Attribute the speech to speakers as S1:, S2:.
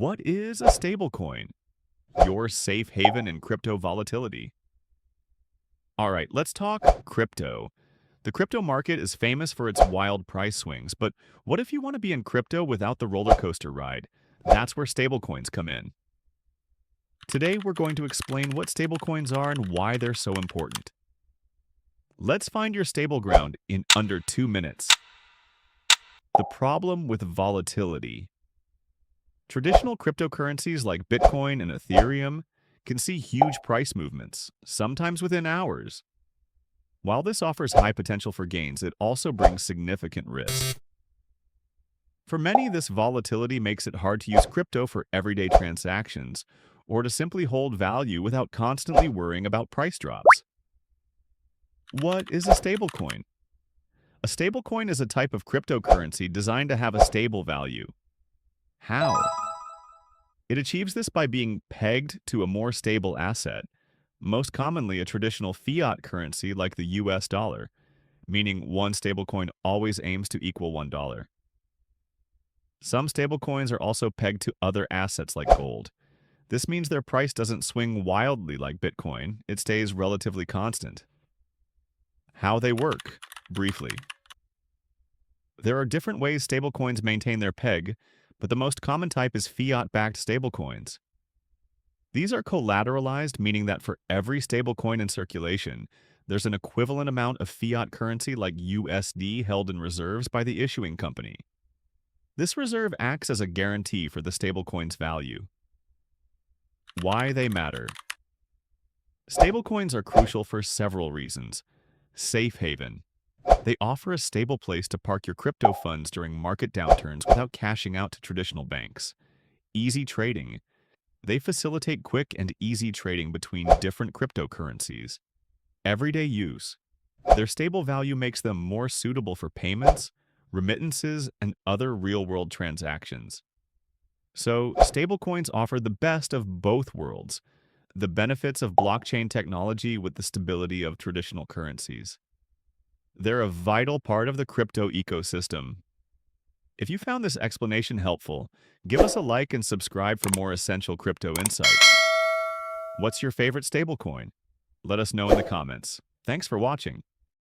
S1: What is a stablecoin? Your safe haven in crypto volatility. All right, let's talk crypto. The crypto market is famous for its wild price swings, but what if you want to be in crypto without the roller coaster ride? That's where stablecoins come in. Today, we're going to explain what stablecoins are and why they're so important. Let's find your stable ground in under 2 minutes. The problem with volatility. Traditional cryptocurrencies like Bitcoin and Ethereum can see huge price movements, sometimes within hours. While this offers high potential for gains, it also brings significant risk. For many, this volatility makes it hard to use crypto for everyday transactions or to simply hold value without constantly worrying about price drops. What is a stablecoin? A stablecoin is a type of cryptocurrency designed to have a stable value. How? It achieves this by being pegged to a more stable asset, most commonly a traditional fiat currency like the US dollar, meaning one stablecoin always aims to equal $1. Some stablecoins are also pegged to other assets like gold. This means their price doesn't swing wildly like Bitcoin, it stays relatively constant. How they work, briefly. There are different ways stablecoins maintain their peg, but the most common type is fiat-backed stablecoins. These are collateralized, meaning that for every stablecoin in circulation, there's an equivalent amount of fiat currency like USD held in reserves by the issuing company. This reserve acts as a guarantee for the stablecoin's value. Why they matter. Stablecoins are crucial for several reasons. Safe haven. They offer a stable place to park your crypto funds during market downturns without cashing out to traditional banks. Easy trading. They facilitate quick and easy trading between different cryptocurrencies. Everyday use. Their stable value makes them more suitable for payments, remittances, and other real-world transactions. So, stablecoins offer the best of both worlds, the benefits of blockchain technology with the stability of traditional currencies. They're a vital part of the crypto ecosystem. If you found this explanation helpful, give us a like and subscribe for more essential crypto insights. What's your favorite stablecoin? Let us know in the comments. Thanks for watching.